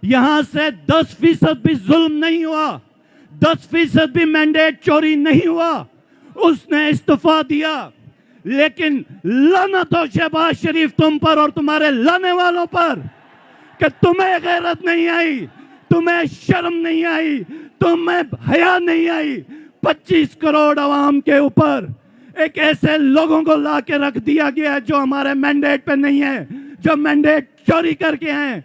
یہاں سے 10% بھی ظلم نہیں ہوا, 10% بھی مینڈیٹ چوری نہیں ہوا. اس نے استعفیٰ دیا. لیکن لعنت ہو شہباز شریف تم پر اور تمہارے لانے والوں پر کہ تمہیں غیرت نہیں آئی, تمہیں شرم نہیں آئی, تمہیں حیا نہیں آئی. 25 کروڑ عوام کے اوپر ایک ایسے لوگوں کو لا کے رکھ دیا گیا ہے جو ہمارے مینڈیٹ پہ نہیں ہے, جو مینڈیٹ چوری کر کے ہیں.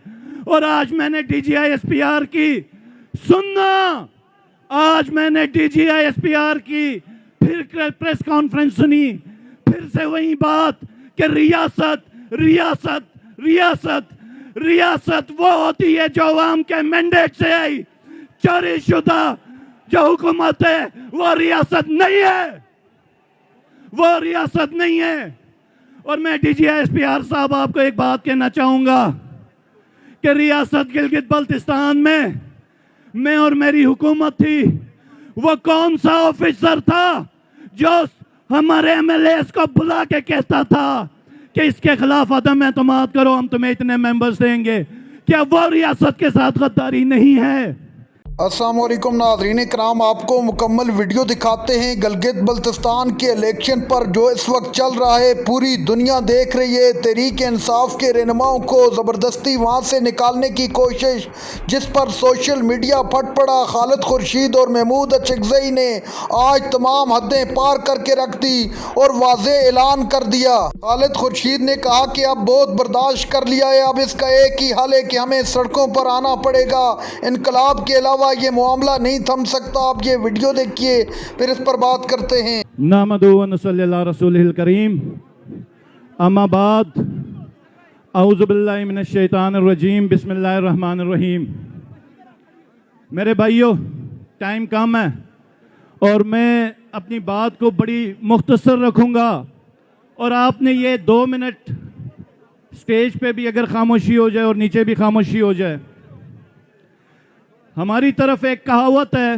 اور آج میں نے D G I S P R کی سننا, آج میں نے D G I S P R کی پھر پریس کانفرنس سنی, پھر سے وہی بات کہ ریاست ریاست ریاست ریاست وہ ہوتی ہے جو عوام کے مینڈیٹ سے آئی. چوری شدہ جو حکومت ہے وہ ریاست نہیں ہے, وہ ریاست نہیں ہے. اور میں D G I S P R صاحب آپ کو ایک بات کہنا چاہوں گا کہ ریاست گلگت بلتستان میں اور میری حکومت تھی, وہ کون سا آفیسر تھا جو ہمارے ایم ایل ایز کو بلا کے کہتا تھا کہ اس کے خلاف عدم اعتماد کرو, ہم تمہیں اتنے ممبرز دیں گے؟ کیا وہ ریاست کے ساتھ غداری نہیں ہے؟ السلام علیکم ناظرین کرام، آپ کو مکمل ویڈیو دکھاتے ہیں گلگت بلتستان کے الیکشن پر جو اس وقت چل رہا ہے. پوری دنیا دیکھ رہی ہے تحریک انصاف کے رہنماؤں کو زبردستی وہاں سے نکالنے کی کوشش, جس پر سوشل میڈیا پھٹ پڑا. خالد خورشید اور محمود اچکزئی نے آج تمام حدیں پار کر کے رکھ دی اور واضح اعلان کر دیا. خالد خورشید نے کہا کہ اب بہت برداشت کر لیا ہے, اب اس کا ایک ہی حل ہے کہ ہمیں سڑکوں پر آنا پڑے گا, انقلاب کے علاوہ یہ معاملہ نہیں تھم سکتا. آپ یہ ویڈیو دیکھیے پھر اس پر بات کرتے ہیں. نحمدہ و نصلی علی رسولہ الکریم, اما بعد, اعوذ باللہ من الشیطان الرجیم, بسم اللہ الرحمن الرحیم. میرے بھائیو, ٹائم کم ہے اور میں اپنی بات کو بڑی مختصر رکھوں گا, اور آپ نے یہ 2 منٹ سٹیج پہ بھی اگر خاموشی ہو جائے اور نیچے بھی خاموشی ہو جائے. ہماری طرف ایک کہاوت ہے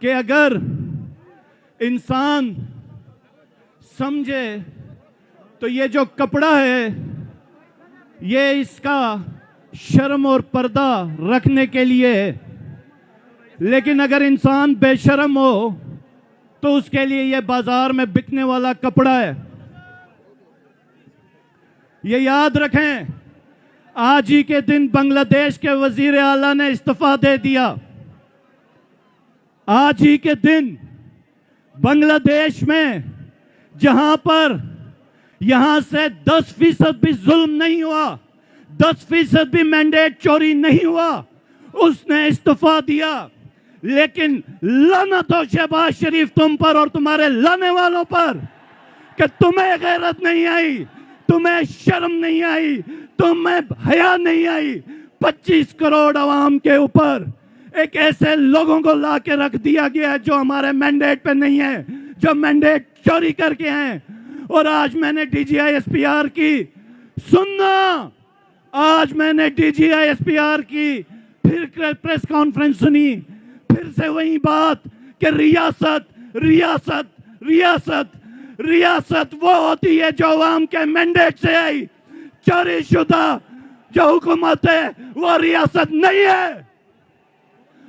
کہ اگر انسان سمجھے تو یہ جو کپڑا ہے یہ اس کا شرم اور پردہ رکھنے کے لیے ہے, لیکن اگر انسان بے شرم ہو تو اس کے لیے یہ بازار میں بکنے والا کپڑا ہے. یہ یاد رکھیں, آج ہی کے دن بنگلہ دیش کے وزیر اعلیٰ نے استعفیٰ دے دیا. آج ہی کے دن بنگلہ دیش میں جہاں پر یہاں سے 10% بھی ظلم نہیں ہوا, 10% بھی مینڈیٹ چوری نہیں ہوا, اس نے استعفیٰ دیا. لیکن لعنت ہو شہباز شریف تم پر اور تمہارے لانے والوں پر کہ تمہیں غیرت نہیں آئی, تمہیں شرم نہیں آئی, تمہیں حیا نہیں آئی. 25 کروڑ عوام کے اوپر ایک ایسے لوگوں کو لا کے رکھ دیا گیا ہے جو ہمارے مینڈیٹ پہ نہیں ہے, جو مینڈیٹ چوری کر کے ہیں. اور آج میں نے D G I S P R کی سننا, آج میں نے D G I S P R کی پھر پریس کانفرنس سنی, پھر سے وہی بات کہ ریاست ریاست ریاست ریاست وہ ہوتی ہے جو عوام کے مینڈیٹ سے آئی. چوری شدہ جو حکومت ہے وہ ریاست نہیں ہے,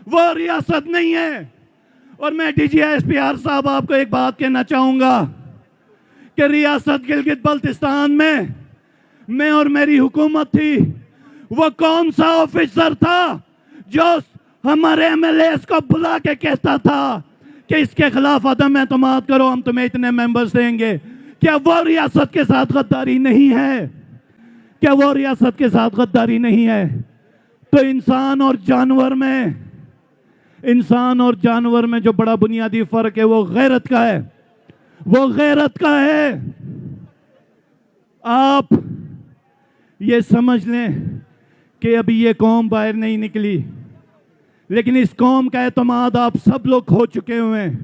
وہ ریاست نہیں ہے. اور میں D G I S P R صاحب آپ کو ایک بات کہنا چاہوں گا کہ ریاست گلگت بلتستان میں اور میری حکومت تھی, وہ کون سا آفیسر تھا جو ہمارے ایم ایل ایز کو بلا کے کہتا تھا کہ اس کے خلاف عدم اعتماد کرو, ہم تمہیں اتنے ممبرز دیں گے؟ کیا وہ ریاست کے ساتھ غداری نہیں ہے؟ کیا وہ ریاست کے ساتھ غداری نہیں ہے؟ تو انسان اور جانور میں جو بڑا بنیادی فرق ہے وہ غیرت کا ہے, وہ غیرت کا ہے. آپ یہ سمجھ لیں کہ ابھی یہ قوم باہر نہیں نکلی, لیکن اس قوم کا اعتماد آپ سب لوگ کھو چکے ہوئے ہیں.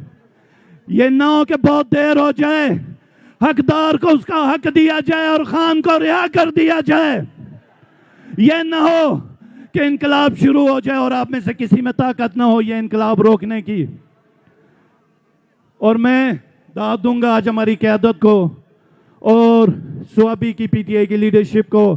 یہ نہ ہو کہ بہت دیر ہو جائے, حقدار کو اس کا حق دیا جائے اور خان کو رہا کر دیا جائے. یہ نہ ہو کہ انقلاب شروع ہو جائے اور آپ میں سے کسی میں طاقت نہ ہو یہ انقلاب روکنے کی. اور میں دعوت دوں گا آج ہماری قیادت کو اور سوابی کی پی ٹی آئی کی لیڈرشپ کو,